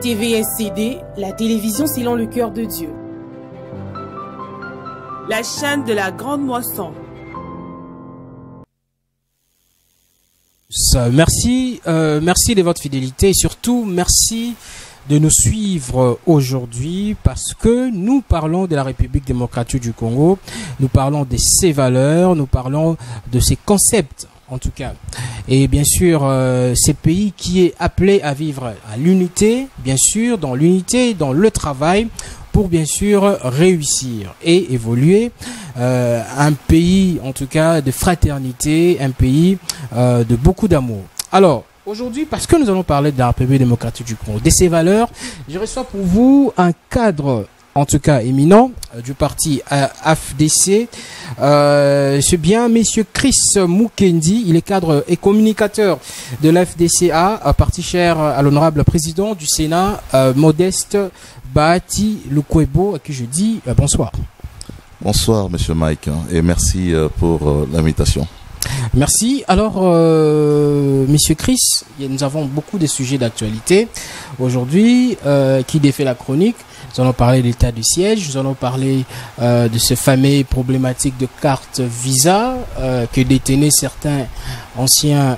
TVSCD, la télévision selon le cœur de Dieu. La chaîne de la grande moisson. Merci de votre fidélité et surtout merci de nous suivre aujourd'hui parce que nous parlons de la République démocratique du Congo, nous parlons de ses valeurs, nous parlons de ses concepts en tout cas. Et bien sûr, ce pays qui est appelé à vivre à l'unité, bien sûr, dans l'unité, dans le travail, pour bien sûr réussir et évoluer. Un pays en tout cas de fraternité, un pays de beaucoup d'amour. Alors, aujourd'hui, parce que nous allons parler de la République démocratique du Congo, de ses valeurs, je reçois pour vous un cadre, en tout cas éminent, du parti AFDC. C'est bien Monsieur Chris Mukendi, il est cadre et communicateur de l'AFDCA, parti cher à l'honorable président du Sénat, Modeste Bahati Lukwebo, à qui je dis bonsoir. Bonsoir Monsieur Mike, et merci pour l'invitation. Merci. Alors, Monsieur Chris, nous avons beaucoup de sujets d'actualité aujourd'hui qui défait la chronique. Nous allons parler de l'état du siège, nous allons parler de ce fameux problématique de carte Visa que détenaient certains anciens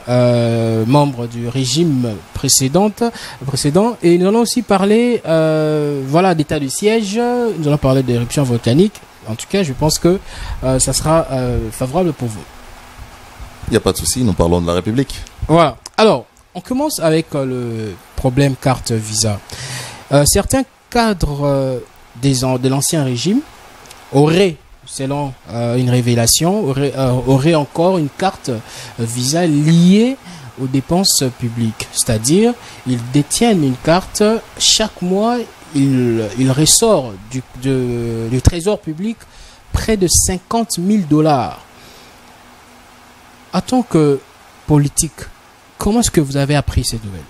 membres du régime précédent. Et nous allons aussi parler voilà, d'état du siège, nous allons parler d'éruption volcanique. En tout cas, je pense que ça sera favorable pour vous. Il n'y a pas de souci, nous parlons de la République. Voilà. Alors, on commence avec le problème carte Visa. Certains cadres de l'ancien régime auraient, selon une révélation, auraient encore une carte Visa liée aux dépenses publiques. C'est-à-dire, ils détiennent une carte, chaque mois, il ressort du trésor public près de 50 000 $. En tant que politique, comment est-ce que vous avez appris ces nouvelles?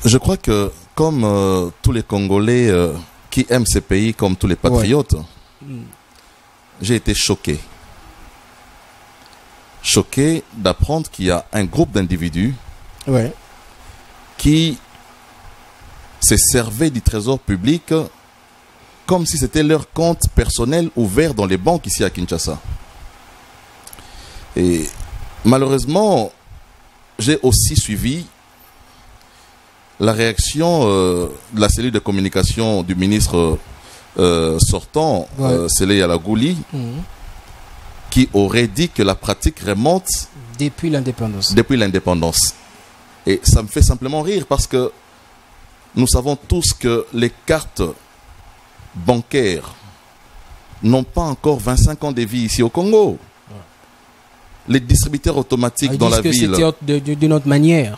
Je crois que, comme tous les Congolais qui aiment ces pays, comme tous les patriotes, j'ai été choqué. Choqué d'apprendre qu'il y a un groupe d'individus qui se servaient du trésor public comme si c'était leur compte personnel ouvert dans les banques ici à Kinshasa. Et malheureusement, j'ai aussi suivi la réaction de la cellule de communication du ministre sortant, Sélé Yalagouli, qui aurait dit que la pratique remonte depuis l'indépendance. Depuis l'indépendance. Et ça me fait simplement rire parce que nous savons tous que les cartes bancaires n'ont pas encore 25 ans de vie ici au Congo. Les distributeurs automatiques dans la ville. C'était d'une autre manière.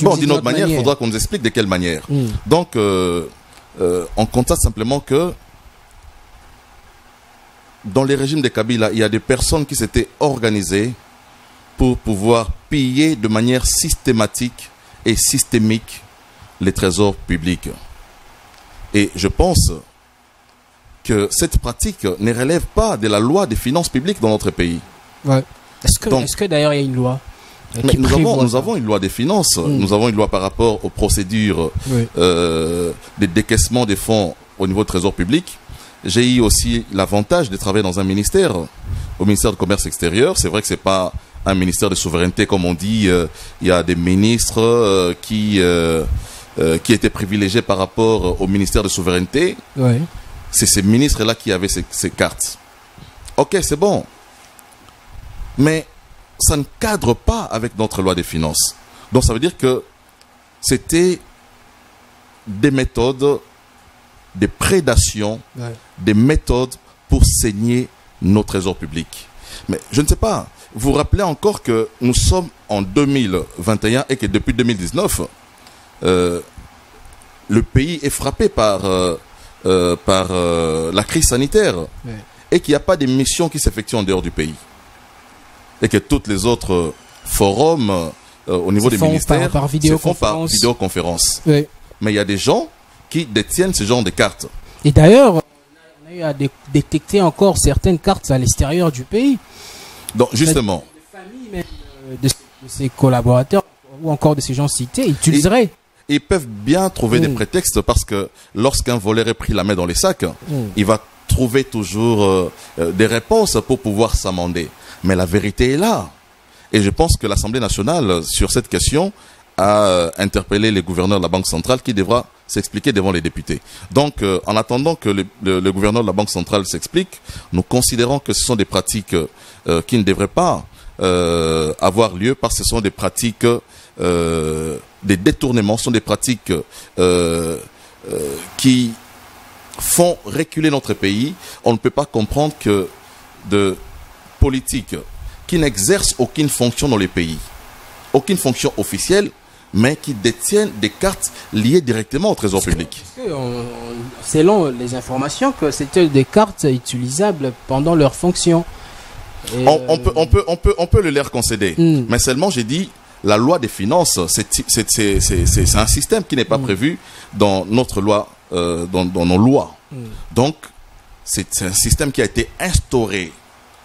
Bon, d'une autre manière, il faudra qu'on nous explique de quelle manière. Donc, on constate simplement que dans les régimes de Kabila, il y a des personnes qui s'étaient organisées pour pouvoir piller de manière systématique et systémique les trésors publics. Et je pense que cette pratique ne relève pas de la loi des finances publiques dans notre pays. Est-ce que d'ailleurs il y a une loi nous avons une loi des finances, nous avons une loi par rapport aux procédures de décaissement des fonds au niveau du trésor public. J'ai eu aussi l'avantage de travailler dans un ministère, au ministère du Commerce extérieur. C'est vrai que ce n'est pas un ministère de souveraineté comme on dit. Il y a des ministres qui étaient privilégiés par rapport au ministère de souveraineté. C'est ces ministres-là qui avaient ces cartes. Ok, c'est bon. Mais ça ne cadre pas avec notre loi des finances. Donc ça veut dire que c'était des méthodes, des prédations, des méthodes pour saigner nos trésors publics. Mais je ne sais pas, vous vous rappelez encore que nous sommes en 2021 et que depuis 2019, le pays est frappé par la crise sanitaire et qu'il n'y a pas de mission qui s'effectue en dehors du pays. Et que tous les autres forums au niveau des ministères par vidéoconférence. Mais il y a des gens qui détiennent ce genre de cartes. Et d'ailleurs, on a eu à détecter encore certaines cartes à l'extérieur du pays. Donc justement, les familles même de ces collaborateurs ou encore de ces gens cités utiliseraient. ils peuvent bien trouver des prétextes parce que lorsqu'un voleur est pris la main dans les sacs, il va trouver toujours des réponses pour pouvoir s'amender. Mais la vérité est là. Et je pense que l'Assemblée nationale, sur cette question, a interpellé les gouverneurs de la Banque centrale qui devra s'expliquer devant les députés. Donc, en attendant que le gouverneur de la Banque centrale s'explique, nous considérons que ce sont des pratiques qui ne devraient pas avoir lieu parce que ce sont des pratiques, des détournements, ce sont des pratiques qui font reculer notre pays. On ne peut pas comprendre que de politiques qui n'exercent aucune fonction dans les pays, aucune fonction officielle, mais qui détiennent des cartes liées directement au trésor public. Selon les informations, que c'était des cartes utilisables pendant leur fonction. On peut le leur concéder. Mais seulement, j'ai dit, la loi des finances, c'est un système qui n'est pas prévu dans notre loi, dans nos lois. Donc, c'est un système qui a été instauré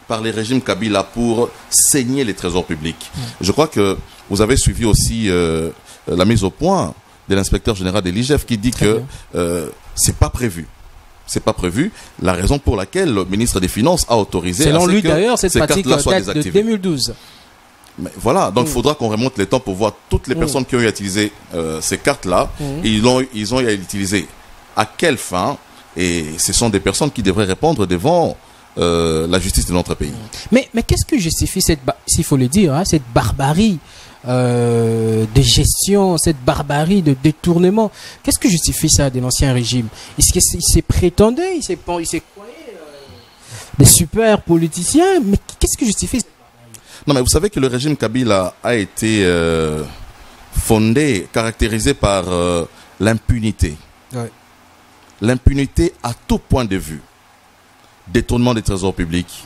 par les régimes Kabila pour saigner les trésors publics. Je crois que vous avez suivi aussi la mise au point de l'inspecteur général de l'IGF qui dit que c'est pas prévu. C'est pas prévu. La raison pour laquelle le ministre des Finances a autorisé... Selon lui d'ailleurs, cette pratique date de 2012. Mais voilà, donc il faudra qu'on remonte les temps pour voir toutes les personnes qui ont utilisé ces cartes-là. Ils ont utilisé à quelle fin? Et ce sont des personnes qui devraient répondre devant la justice de notre pays. Mais qu'est-ce que justifie s'il faut le dire, cette barbarie de gestion, cette barbarie de détournement? Qu'est-ce que justifie ça de l'ancien régime? Est-ce qu'il s'est prétendait, il s'est croyé des super politiciens? Mais qu'est-ce que justifie ça? Non, mais vous savez que le régime Kabila a été fondé, caractérisé par l'impunité. Ouais. L'impunité à tout point de vue. Détournement des trésors publics,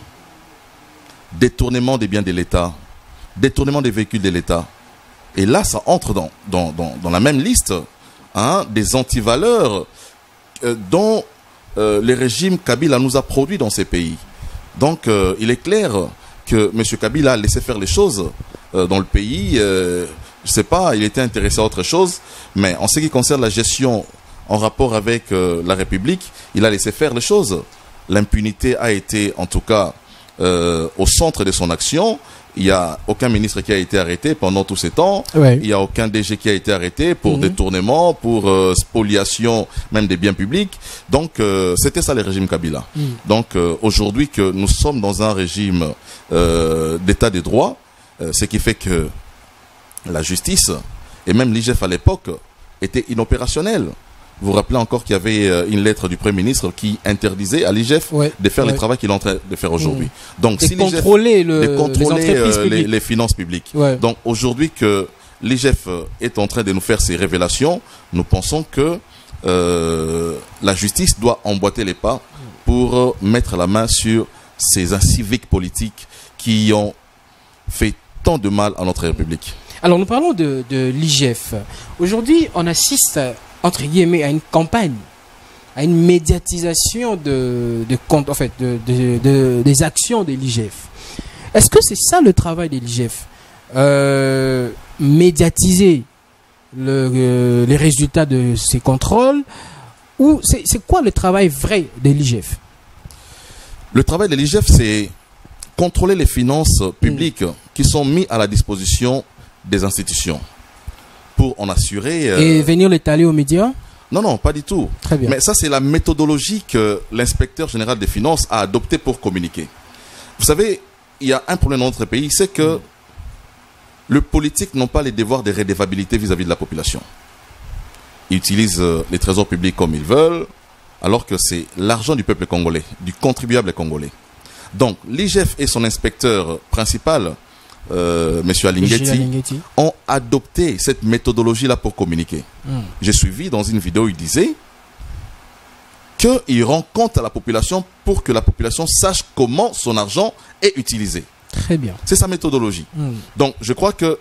détournement des biens de l'État, détournement des véhicules de l'État. Et là, ça entre dans la même liste des antivaleurs dont le régime Kabila nous a produit dans ces pays. Donc, il est clair que M. Kabila a laissé faire les choses dans le pays. Je ne sais pas, il était intéressé à autre chose. Mais en ce qui concerne la gestion en rapport avec la République, il a laissé faire les choses. L'impunité a été, en tout cas, au centre de son action. Il n'y a aucun ministre qui a été arrêté pendant tous ces temps. Ouais. Il n'y a aucun DG qui a été arrêté pour détournement, pour spoliation même des biens publics. Donc, c'était ça le régime Kabila. Donc, aujourd'hui que nous sommes dans un régime d'état de droit, ce qui fait que la justice, et même l'IGF à l'époque, était inopérationnelle. Vous vous rappelez encore qu'il y avait une lettre du Premier ministre qui interdisait à l'IGF de faire le travail qu'il est en train de faire aujourd'hui. Donc, si contrôler les finances publiques. Donc, aujourd'hui que l'IGF est en train de nous faire ces révélations, nous pensons que la justice doit emboîter les pas pour mettre la main sur ces inciviques politiques qui ont fait tant de mal à notre République. Alors, nous parlons de l'IGF. Aujourd'hui, on assiste entre guillemets à une campagne, à une médiatisation des actions de l'IGF. Est-ce que c'est ça le travail de l'IGF? Médiatiser les résultats de ces contrôles, ou c'est quoi le travail vrai de l'IGF? Le travail de l'IGF, c'est contrôler les finances publiques qui sont mises à la disposition des institutions pour en assurer... Et venir l'étaler aux médias? Non, non, pas du tout. Très bien. Mais ça, c'est la méthodologie que l'inspecteur général des finances a adoptée pour communiquer. Vous savez, il y a un problème dans notre pays, c'est que les politiques n'ont pas les devoirs de redevabilité vis-à-vis de la population. Ils utilisent les trésors publics comme ils veulent, alors que c'est l'argent du peuple congolais, du contribuable congolais. Donc, l'IGF et son inspecteur principal, M. Alingueti, ont adopté cette méthodologie-là pour communiquer. J'ai suivi dans une vidéo, il disait qu'il rend compte à la population pour que la population sache comment son argent est utilisé. Très bien. C'est sa méthodologie. Donc, je crois que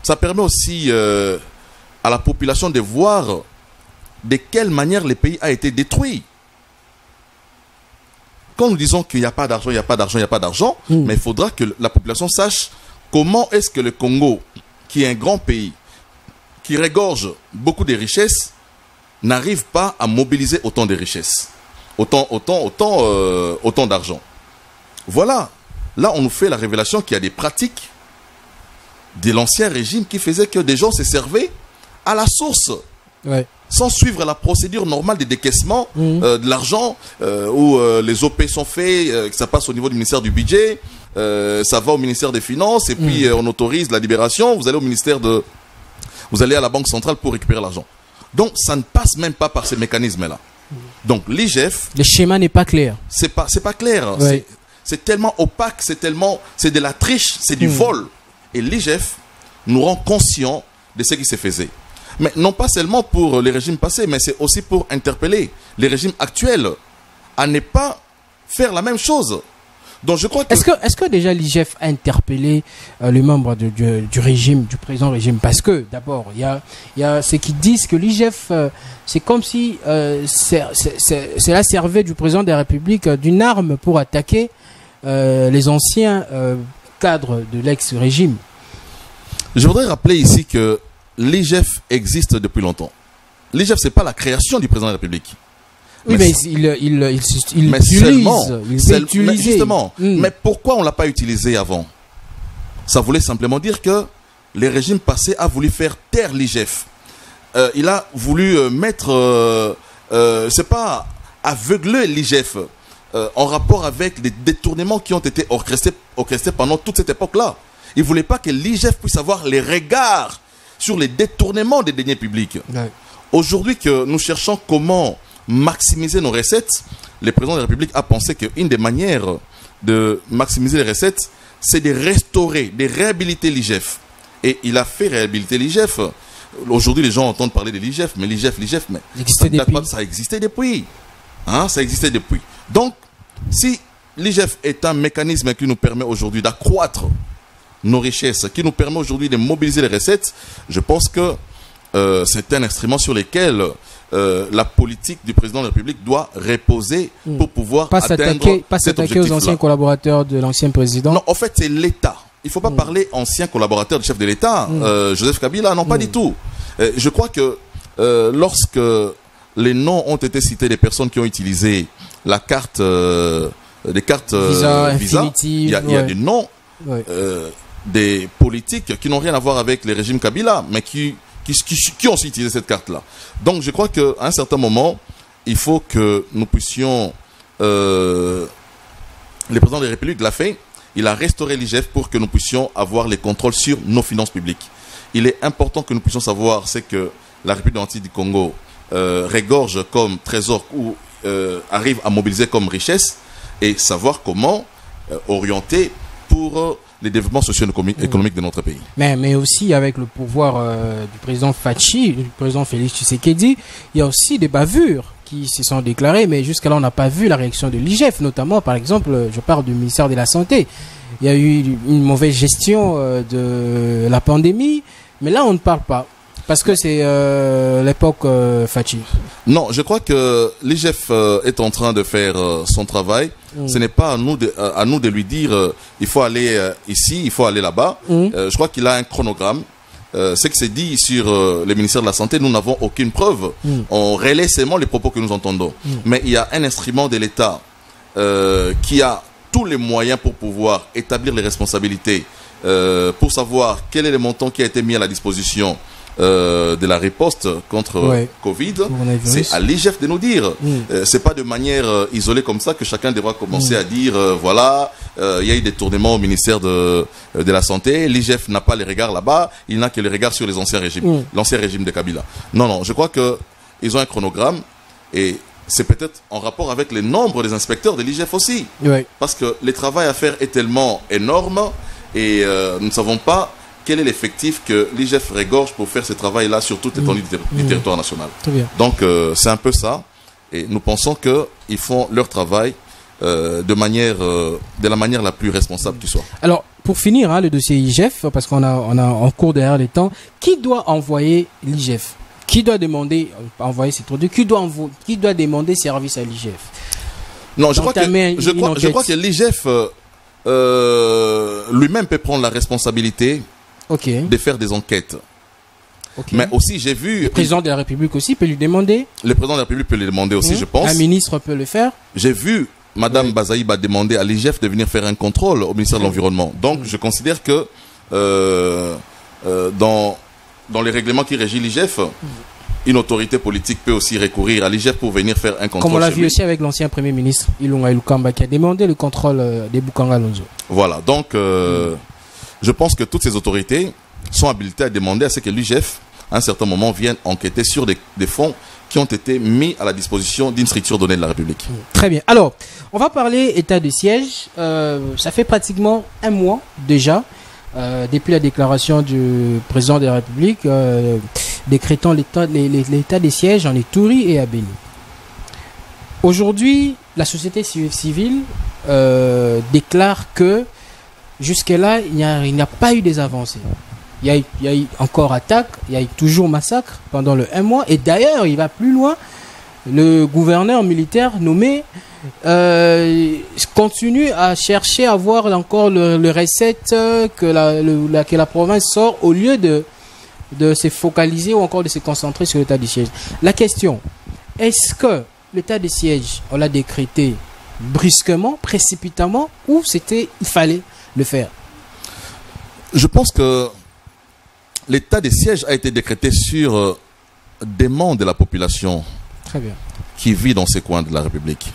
ça permet aussi à la population de voir de quelle manière le pays a été détruit. Quand nous disons qu'il n'y a pas d'argent, il n'y a pas d'argent, il n'y a pas d'argent, mais il faudra que la population sache comment est-ce que le Congo, qui est un grand pays, qui regorge beaucoup de richesses n'arrive pas à mobiliser autant de richesses, autant d'argent. Voilà. Là, on nous fait la révélation qu'il y a des pratiques de l'ancien régime qui faisaient que des gens se servaient à la source, sans suivre la procédure normale de décaissement de l'argent, où les OP sont faits, ça passe au niveau du ministère du budget, ça va au ministère des Finances, et puis on autorise la libération, vous allez au ministère de... Vous allez à la Banque centrale pour récupérer l'argent. Donc, ça ne passe même pas par ces mécanismes-là. Donc, l'IGF... Le schéma n'est pas clair. C'est pas clair. C'est tellement opaque, c'est de la triche, c'est du vol. Et l'IGF nous rend conscients de ce qui se faisait. Mais non pas seulement pour les régimes passés, mais c'est aussi pour interpeller les régimes actuels à ne pas faire la même chose. Donc je crois que... Est-ce que déjà l'IGF a interpellé les membres du régime, du présent régime? Parce que d'abord, il y a ceux qui disent que l'IGF, c'est comme si cela servait du président de la République d'une arme pour attaquer les anciens cadres de l'ex-régime. Je voudrais rappeler ici que l'IGF existe depuis longtemps. L'IGF, ce n'est pas la création du président de la République. Oui, mais justement. Mais pourquoi on ne l'a pas utilisé avant? Ça voulait simplement dire que les régimes passés a voulu faire taire l'IGF. Il a voulu c'est pas aveugler l'IGF en rapport avec les détournements qui ont été orchestrés pendant toute cette époque-là. Il ne voulait pas que l'IGF puisse avoir les regards sur les détournements des deniers publics. Aujourd'hui que nous cherchons comment maximiser nos recettes, le président de la République a pensé qu'une des manières de maximiser les recettes, c'est de restaurer, de réhabiliter l'IGF. Et il a fait réhabiliter l'IGF. Aujourd'hui, les gens entendent parler de l'IGF, mais l'IGF, mais ça existait depuis. Hein, ça existait depuis. Donc, si l'IGF est un mécanisme qui nous permet aujourd'hui d'accroître nos richesses, qui nous permet aujourd'hui de mobiliser les recettes, je pense que c'est un instrument sur lequel la politique du président de la République doit reposer pour pouvoir atteindre cet objectif-là. Aux anciens collaborateurs de l'ancien président. Non, en fait, c'est l'État. Il ne faut pas parler ancien collaborateur du chef de l'État, Joseph Kabila, non, pas du tout. Je crois que lorsque les noms ont été cités des personnes qui ont utilisé la carte, des cartes Visa, il y a des noms des politiques qui n'ont rien à voir avec les régimes Kabila, mais qui ont utilisé cette carte-là. Donc je crois qu'à un certain moment, il faut que nous puissions... le président de la République l'a fait, il a restauré l'IGF pour que nous puissions avoir les contrôles sur nos finances publiques. Il est important que nous puissions savoir ce que la République démocratique du Congo regorge comme trésor ou arrive à mobiliser comme richesse et savoir comment orienter pour... les développements socio-économiques de notre pays. Mais aussi avec le pouvoir du président Fachi, du président Félix Tshisekedi, il y a aussi des bavures qui se sont déclarées, mais jusqu'à là on n'a pas vu la réaction de l'IGF, notamment par exemple, je parle du ministère de la Santé. Il y a eu une mauvaise gestion de la pandémie, mais là on ne parle pas. Parce que c'est l'époque Fachi. Non, je crois que l'IGF est en train de faire son travail. Ce n'est pas à nous de lui dire il faut aller ici, il faut aller là-bas. Je crois qu'il a un chronogramme. Ce qui s'est dit sur le ministère de la Santé, nous n'avons aucune preuve. On relaie seulement les propos que nous entendons. Mais il y a un instrument de l'État qui a tous les moyens pour pouvoir établir les responsabilités, pour savoir quel est le montant qui a été mis à la disposition de la riposte contre Covid. C'est à l'IGF de nous dire. C'est pas de manière isolée comme ça que chacun devra commencer à dire voilà, il y a eu des détournements au ministère de la Santé, l'IGF n'a pas les regards là-bas, il n'a que les regards sur les anciens régimes, l'ancien régime de Kabila. Non, je crois qu'ils ont un chronogramme et c'est peut-être en rapport avec le nombre des inspecteurs de l'IGF aussi. Parce que le travail à faire est tellement énorme et nous ne savons pas quel est l'effectif que l'IGF regorge pour faire ce travail-là sur toute l'étendue du territoire national. Donc, c'est un peu ça. Et nous pensons qu'ils font leur travail de la manière la plus responsable qui soit. Alors, pour finir, le dossier IGF, parce qu'on a en cours derrière les temps, qui doit envoyer l'IGF? Qui doit demander, envoyer ses produits? Qui doit demander service à l'IGF? Non, je crois que l'IGF lui-même peut prendre la responsabilité de faire des enquêtes. Okay. Mais aussi, j'ai vu... Le président de la République aussi peut lui demander. Le président de la République peut lui demander aussi, je pense. Un ministre peut le faire. J'ai vu Madame Bazaïba demander à l'IGF de venir faire un contrôle au ministère de l'Environnement. Donc, je considère que dans les règlements qui régissent l'IGF, une autorité politique peut aussi recourir à l'IGF pour venir faire un contrôle. Comme on l'a vu aussi avec l'ancien Premier ministre, Ilunga Ilukamba, qui a demandé le contrôle des Bukanga Lonzo. Voilà, donc je pense que toutes ces autorités sont habilitées à demander à ce que l'IGF, à un certain moment, vienne enquêter sur des fonds qui ont été mis à la disposition d'une structure donnée de la République. Très bien. Alors, on va parler état de siège. Ça fait pratiquement un mois déjà, depuis la déclaration du président de la République, décrétant l'état des sièges en Ituri et à Béni. Aujourd'hui, la société civile déclare que jusque-là, il n'y a pas eu des avancées. Il y a eu encore attaque, il y a eu toujours massacre pendant le 1 mois. Et d'ailleurs, il va plus loin. Le gouverneur militaire nommé continue à chercher à voir encore le recette que la province sort au lieu de se focaliser ou encore de se concentrer sur l'état de siège. La question, est-ce que l'état de siège, on l'a décrété brusquement, précipitamment, ou il fallait le faire? Je pense que l'état de siège a été décrété sur demande de la population. Très bien. Qui vit dans ces coins de la République.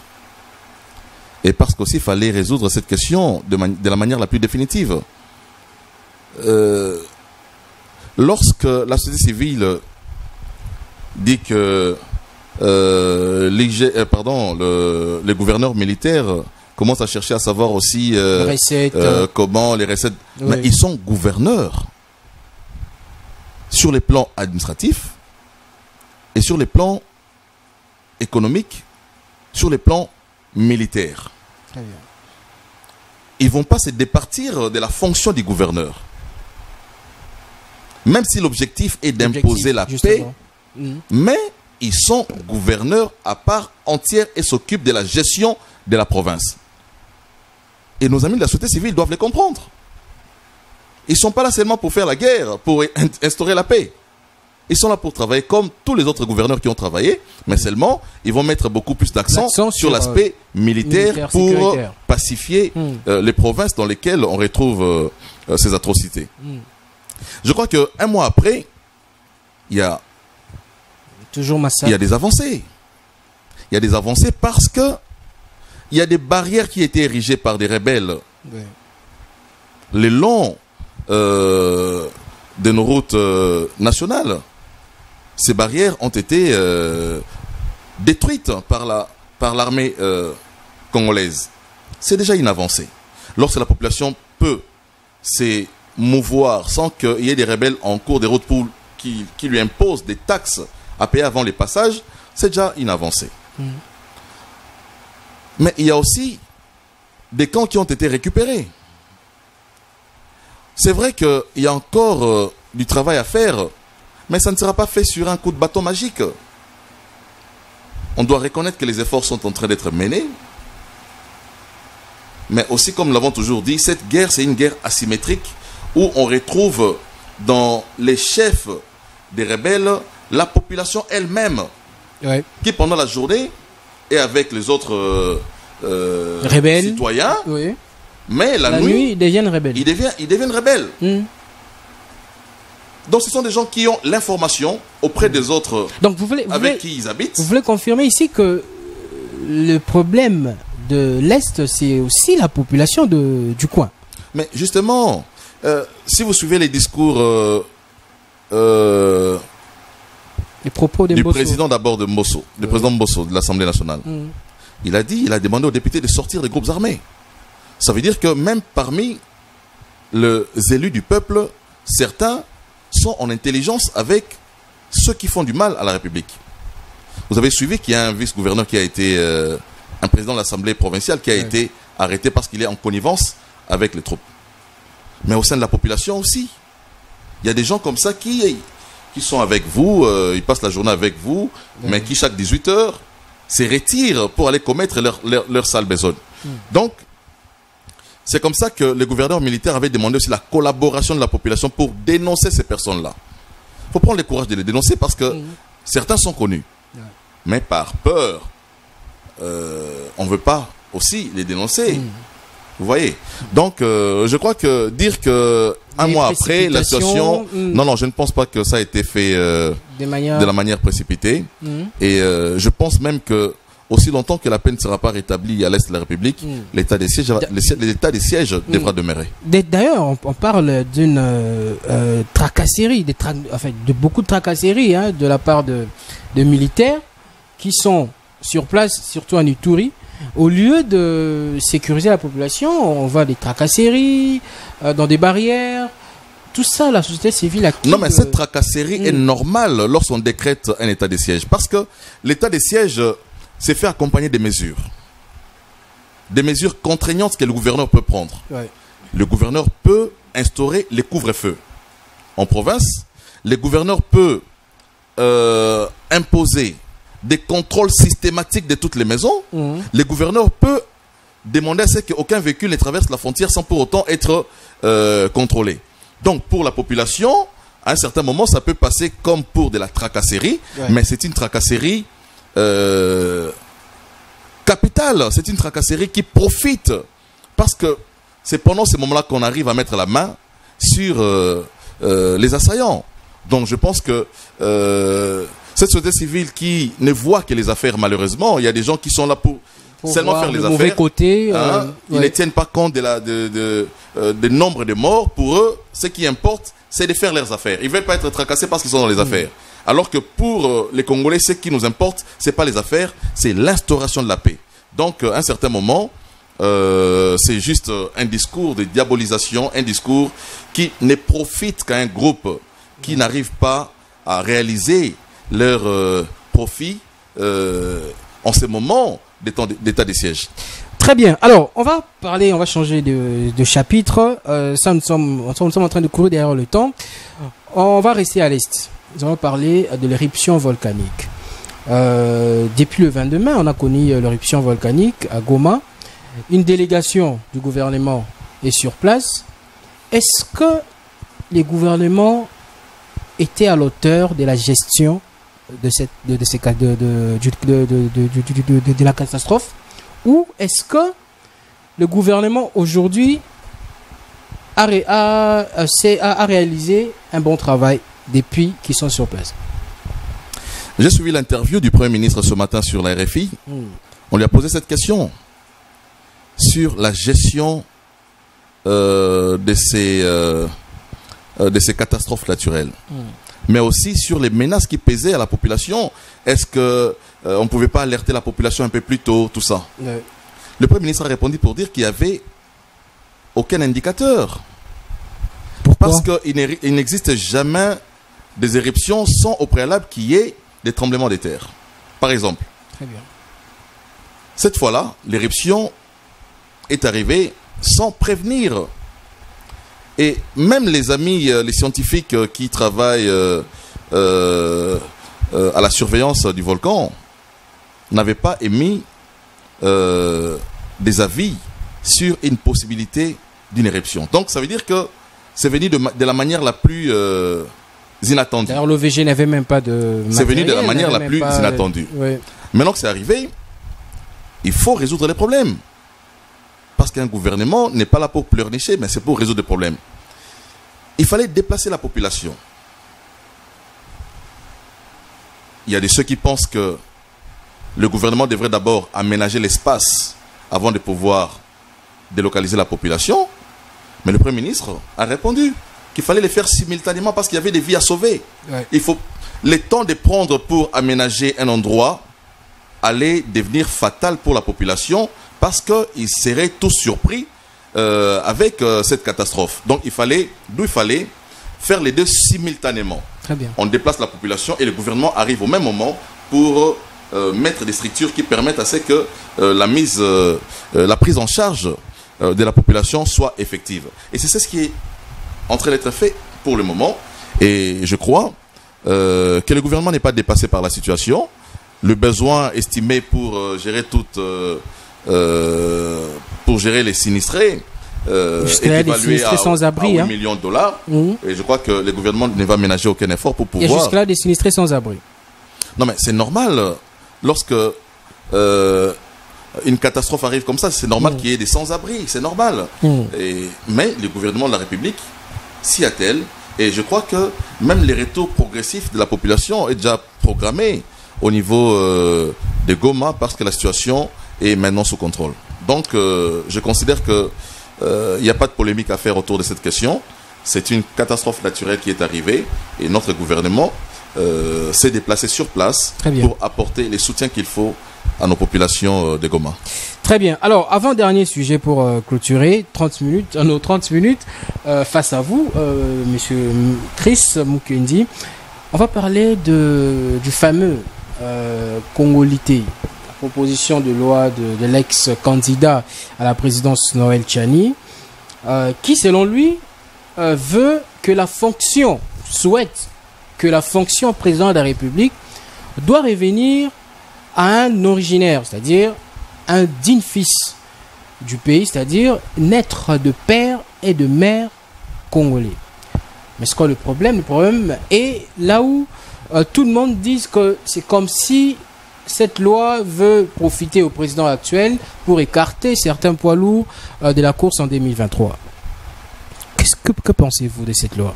Et parce qu'aussi, il fallait résoudre cette question de la manière la plus définitive. Lorsque la société civile dit que les gouverneurs militaires commencent à chercher à savoir aussi comment les recettes... Oui. Mais ils sont gouverneurs sur les plans administratifs et sur les plans économiques, sur les plans militaires. Très bien. Ils ne vont pas se départir de la fonction du gouverneur. Même si l'objectif est d'imposer la paix, mais ils sont gouverneurs à part entière et s'occupent de la gestion de la province. Et nos amis de la société civile doivent les comprendre. Ils ne sont pas là seulement pour faire la guerre, pour instaurer la paix. Ils sont là pour travailler comme tous les autres gouverneurs qui ont travaillé, mais seulement, ils vont mettre beaucoup plus d'accent sur l'aspect militaire pour pacifier les provinces dans lesquelles on retrouve ces atrocités. Je crois qu'un mois après, il y a des avancées. Il y a des avancées parce que il y a des barrières qui étaient érigées par des rebelles. Oui. Le long de nos routes nationales. Ces barrières ont été détruites par l'armée congolaise. C'est déjà une avancée. Lorsque la population peut se mouvoir sans qu'il y ait des rebelles en cours de route qui lui imposent des taxes à payer avant les passages, c'est déjà une avancée. Mais il y a aussi des camps qui ont été récupérés. C'est vrai qu'il y a encore du travail à faire, mais ça ne sera pas fait sur un coup de bâton magique. On doit reconnaître que les efforts sont en train d'être menés. Mais aussi, comme nous l'avons toujours dit, cette guerre, c'est une guerre asymétrique où on retrouve dans les chefs des rebelles la population elle-même qui, pendant la journée, est avec les autres citoyens. Oui. Mais la nuit, ils deviennent rebelles. Ils deviennent rebelles. Donc ce sont des gens qui ont l'information auprès des autres avec qui ils habitent. Vous voulez confirmer ici que le problème de l'Est, c'est aussi la population du coin. Mais justement, si vous suivez les discours les propos du président d'abord de Mbosso, du président Mbosso de l'Assemblée nationale, il a demandé aux députés de sortir des groupes armés. Ça veut dire que même parmi les élus du peuple, certains sont en intelligence avec ceux qui font du mal à la République. Vous avez suivi qu'il y a un vice-gouverneur qui a été, un président de l'Assemblée provinciale qui a été arrêté parce qu'il est en connivence avec les troupes. Mais au sein de la population aussi, il y a des gens comme ça qui sont avec vous, ils passent la journée avec vous, mais qui chaque 18 heures se retirent pour aller commettre leur sale besogne. Donc, c'est comme ça que le gouverneur militaire avait demandé aussi la collaboration de la population pour dénoncer ces personnes-là. Il faut prendre le courage de les dénoncer parce que certains sont connus. Mais par peur, on ne veut pas aussi les dénoncer. Vous voyez. Donc, je crois que dire que un mois après, la situation... Non, je ne pense pas que ça a été fait de la manière précipitée. Et je pense même que aussi longtemps que la paix ne sera pas rétablie à l'est de la République, l'état des sièges devra demeurer. D'ailleurs, on parle d'une tracasserie, de beaucoup de tracasseries de la part de militaires qui sont sur place, surtout en Ituri. Au lieu de sécuriser la population, on voit des tracasseries dans des barrières. Tout ça, la société civile active... Non, mais cette tracasserie est normale lorsqu'on décrète un état de siège. Parce que l'état de siège... c'est fait accompagner des mesures contraignantes que le gouverneur peut prendre. Le gouverneur peut instaurer les couvre-feux. En province, le gouverneur peut imposer des contrôles systématiques de toutes les maisons. Le gouverneur peut demander à ce qu'aucun véhicule ne traverse la frontière sans pour autant être contrôlé. Donc pour la population, à un certain moment, ça peut passer comme pour de la tracasserie, mais c'est une tracasserie capitale, c'est une tracasserie qui profite parce que c'est pendant ces moments-là qu'on arrive à mettre la main sur les assaillants. Donc je pense que cette société civile qui ne voit que les affaires, malheureusement, il y a des gens qui sont là pour seulement faire les affaires. Côté, ils ne tiennent pas compte de nombre de morts. Pour eux, ce qui importe, c'est de faire leurs affaires. Ils ne veulent pas être tracassés parce qu'ils sont dans les affaires. Alors que pour les Congolais, ce qui nous importe, ce n'est pas les affaires, c'est l'instauration de la paix. Donc, à un certain moment, c'est juste un discours de diabolisation, un discours qui ne profite qu'à un groupe qui n'arrive pas à réaliser leur profit en ce moment d'état de siège. Très bien. Alors, on va changer de chapitre. Ça, nous sommes en train de courir derrière le temps. On va rester à l'Est. Nous allons parler de l'éruption volcanique. Depuis le 22 mai, on a connu l'éruption volcanique à Goma. Une délégation du gouvernement est sur place. Est-ce que les gouvernements étaient à l'auteur de la gestion de la catastrophe, ou est-ce que le gouvernement aujourd'hui a réalisé un bon travail depuis qu'ils sont sur place? J'ai suivi l'interview du Premier ministre ce matin sur la RFI. On lui a posé cette question sur la gestion de ces catastrophes naturelles, mais aussi sur les menaces qui pesaient à la population. Est-ce qu'on ne pouvait pas alerter la population un peu plus tôt, tout ça? Le Premier ministre a répondu pour dire qu'il n'y avait aucun indicateur. Pourquoi? Parce qu'il n'existe jamais des éruptions sans au préalable qu'il y ait des tremblements de terre. Par exemple, très bien. Cette fois-là, l'éruption est arrivée sans prévenir. Et même les amis, les scientifiques qui travaillent à la surveillance du volcan n'avaient pas émis des avis sur une possibilité d'une éruption. Donc ça veut dire que c'est venu de la manière la plus inattendue. D'ailleurs, l'OVG n'avait même pas de matériel. C'est venu de la manière la plus inattendue. Oui. Maintenant que c'est arrivé, il faut résoudre les problèmes. Parce qu'un gouvernement n'est pas là pour pleurnicher, mais c'est pour résoudre des problèmes. Il fallait déplacer la population. Il y a de ceux qui pensent que le gouvernement devrait d'abord aménager l'espace avant de pouvoir délocaliser la population. Mais le Premier ministre a répondu qu'il fallait les faire simultanément parce qu'il y avait des vies à sauver. Ouais. Il faut le temps de prendre pour aménager un endroit allait devenir fatal pour la population parce qu'ils seraient tous surpris avec cette catastrophe. Donc il fallait faire les deux simultanément. Très bien. On déplace la population et le gouvernement arrive au même moment pour mettre des structures qui permettent à ce que la prise en charge de la population soit effective. Et c'est ce qui est en train d'être fait pour le moment. Et je crois que le gouvernement n'est pas dépassé par la situation. Le besoin estimé pour gérer les sinistrés est évalué à sans-abri, 8 millions de dollars. Et je crois que le gouvernement ne va ménager aucun effort pour pouvoir... Il y a jusque-là des sinistrés sans abri. Non, mais c'est normal. Lorsque une catastrophe arrive comme ça, c'est normal qu'il y ait des sans-abri. C'est normal. Mais le gouvernement de la République s'y attelle. Et je crois que même les retours progressifs de la population est déjà programmé au niveau de Goma parce que la situation est maintenant sous contrôle. Donc, je considère que il n'y a pas de polémique à faire autour de cette question. C'est une catastrophe naturelle qui est arrivée et notre gouvernement s'est déplacé sur place pour apporter les soutiens qu'il faut à nos populations de Goma. Très bien. Alors, avant-dernier sujet pour clôturer, 30 minutes face à vous, monsieur Chris Mukendi. On va parler du fameux Congolité, la proposition de loi de l'ex-candidat à la présidence Noël Tchani, qui, selon lui, souhaite que la fonction président de la République doit revenir à un originaire, c'est-à-dire un digne fils du pays, c'est-à-dire naître de père et de mère congolais. Mais c'est quoi le problème? Le problème est là où tout le monde dit que c'est comme si cette loi veut profiter au président actuel pour écarter certains poids lourds de la course en 2023. Que pensez-vous de cette loi?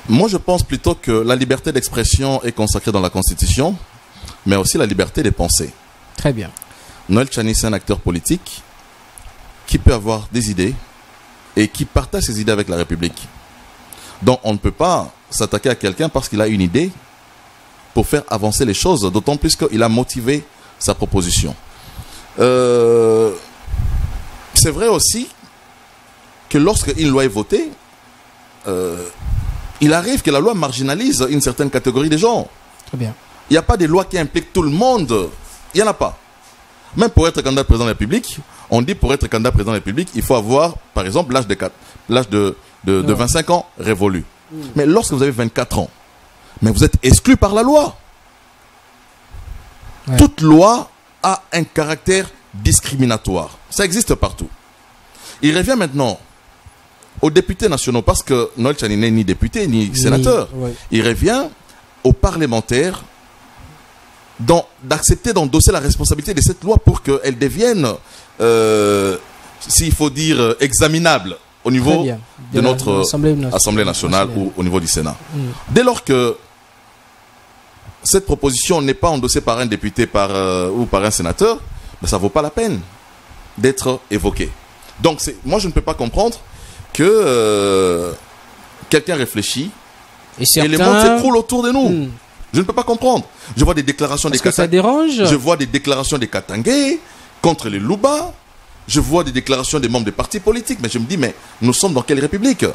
Moi, je pense plutôt que la liberté d'expression est consacrée dans la Constitution, mais aussi la liberté de penser. Très bien. Noël Tchani, c'est un acteur politique qui peut avoir des idées et qui partage ses idées avec la République. Donc, on ne peut pas s'attaquer à quelqu'un parce qu'il a une idée pour faire avancer les choses, d'autant plus qu'il a motivé sa proposition. C'est vrai aussi que lorsqu'une loi est votée, il arrive que la loi marginalise une certaine catégorie de gens. Très bien. Il n'y a pas de loi qui implique tout le monde. Il n'y en a pas. Même pour être candidat président de la République, on dit pour être candidat président de la République, il faut avoir, par exemple, l'âge de 25 ans révolu. Mais lorsque vous avez 24 ans, mais vous êtes exclu par la loi. Ouais. Toute loi a un caractère discriminatoire. Ça existe partout. Il revient maintenant aux députés nationaux, parce que Noël Tchani n'est ni député ni sénateur. Ouais. Il revient aux parlementaires d'accepter d'endosser la responsabilité de cette loi pour qu'elle devienne, s'il faut dire, examinable au niveau de notre Assemblée nationale ou au niveau du Sénat. Dès lors que cette proposition n'est pas endossée par un député ou par un sénateur, ben ça ne vaut pas la peine d'être évoquée. Donc moi je ne peux pas comprendre que quelqu'un réfléchit et les mondes s'écroulent autour de nous. Je ne peux pas comprendre. Je vois des déclarations des Katangais. Ça dérange. Je vois des déclarations des Katangais contre les Luba. Je vois des déclarations des membres des partis politiques. Mais je me dis, mais nous sommes dans quelle république?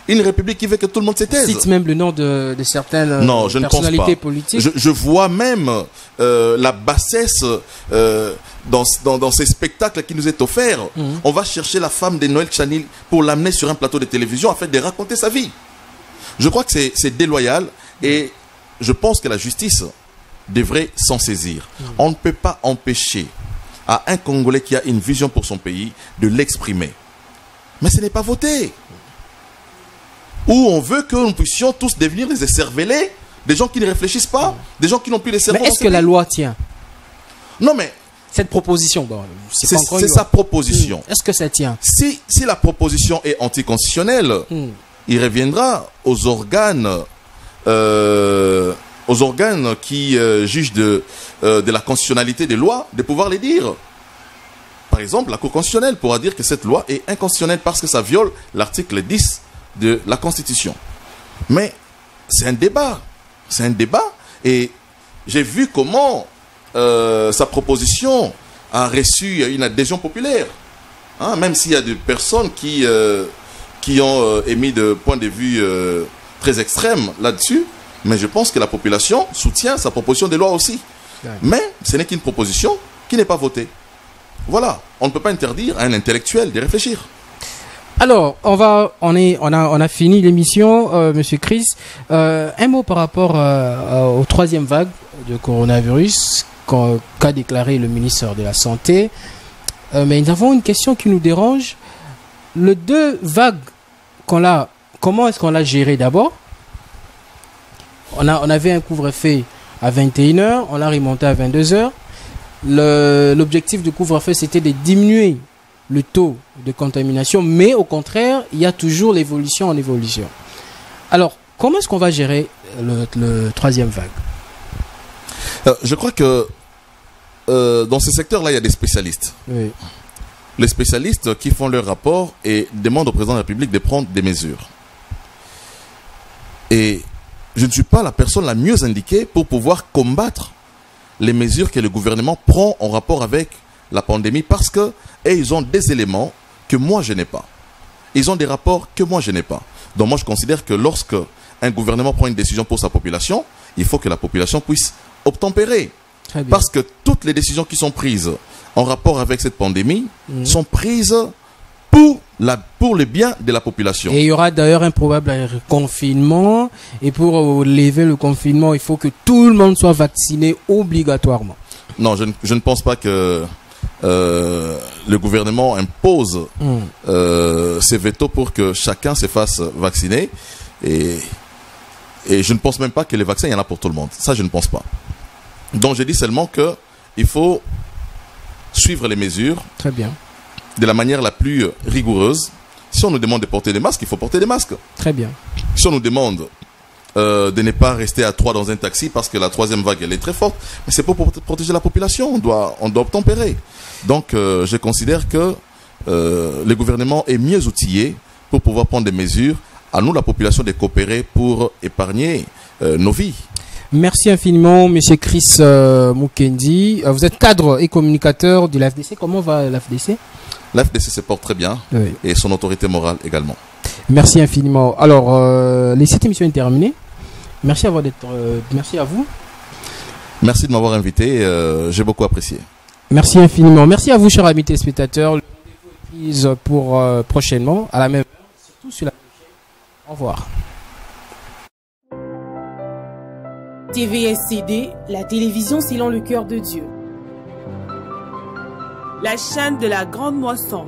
Une république qui veut que tout le monde se taise. Cite même le nom de certaines personnalités politiques. Je vois même la bassesse dans ces spectacles qui nous est offert. On va chercher la femme de Noël Tchani pour l'amener sur un plateau de télévision afin de raconter sa vie. Je crois que c'est déloyal et je pense que la justice devrait s'en saisir. On ne peut pas empêcher à un Congolais qui a une vision pour son pays de l'exprimer. Mais ce n'est pas voté. Ou on veut que nous puissions tous devenir des écervelés, des gens qui ne réfléchissent pas, des gens qui n'ont plus les cerveaux. Mais est-ce que la loi tient? Non, mais cette proposition, bon, c'est sa proposition. Est-ce que ça tient? Si la proposition est anticonstitutionnelle, il reviendra aux organes qui jugent de la constitutionnalité des lois de pouvoir les dire. Par exemple, la Cour constitutionnelle pourra dire que cette loi est inconstitutionnelle parce que ça viole l'article 10 de la Constitution. Mais c'est un débat. C'est un débat. Et j'ai vu comment sa proposition a reçu une adhésion populaire. Hein, même s'il y a des personnes qui ont émis de points de vue très extrêmes là-dessus. Mais je pense que la population soutient sa proposition de loi aussi. Ouais. Mais ce n'est qu'une proposition qui n'est pas votée. Voilà. On ne peut pas interdire à un intellectuel de réfléchir. Alors, on a fini l'émission, Monsieur Chris. Un mot par rapport aux troisième vague de coronavirus qu'a déclaré le ministre de la Santé. Mais nous avons une question qui nous dérange. les deux vagues comment est-ce qu'on l'a géré d'abord? On avait un couvre-feu à 21h, on l'a remonté à 22h. L'objectif du couvre-feu, c'était de diminuer le taux de contamination, mais au contraire, il y a toujours l'évolution en évolution. Alors, comment est-ce qu'on va gérer le troisième vague? Je crois que dans ce secteur-là, il y a des spécialistes. Oui. Les spécialistes qui font leur rapport et demandent au président de la République de prendre des mesures. Et je ne suis pas la personne la mieux indiquée pour pouvoir combattre les mesures que le gouvernement prend en rapport avec la pandémie parce que ils ont des éléments que moi je n'ai pas. Ils ont des rapports que moi je n'ai pas. Donc moi je considère que lorsque un gouvernement prend une décision pour sa population, il faut que la population puisse obtempérer. Parce que toutes les décisions qui sont prises en rapport avec cette pandémie sont prises pour le bien de la population. Et il y aura d'ailleurs un probable confinement. Et pour lever le confinement, il faut que tout le monde soit vacciné obligatoirement. Non, je ne pense pas que le gouvernement impose ses veto pour que chacun se fasse vacciner. Et je ne pense même pas que les vaccins, il y en a pour tout le monde. Ça, je ne pense pas. Donc, je dis seulement qu'il faut suivre les mesures. Très bien. De la manière la plus rigoureuse. Si on nous demande de porter des masques, il faut porter des masques. Très bien. Si on nous demande de ne pas rester à 3 dans un taxi parce que la troisième vague, elle est très forte, mais c'est pour protéger la population. On doit obtempérer. Donc, je considère que le gouvernement est mieux outillé pour pouvoir prendre des mesures. À nous, la population, de coopérer pour épargner nos vies. Merci infiniment, Monsieur Chris Mukendi. Vous êtes cadre et communicateur de l'AFDC. Comment va l'AFDC? L'AFDC se porte très bien, oui. Et son autorité morale également. Merci infiniment. Alors, cette émission est terminée. Merci à vous. Merci à vous. Merci de m'avoir invité. J'ai beaucoup apprécié. Merci infiniment. Merci à vous, chers amis téléspectateurs. Le rendez-vous est prise pour prochainement, à la même heure, surtout sur la chaîne. Au revoir. TVSCD, la télévision selon le cœur de Dieu. La chaîne de la grande moisson.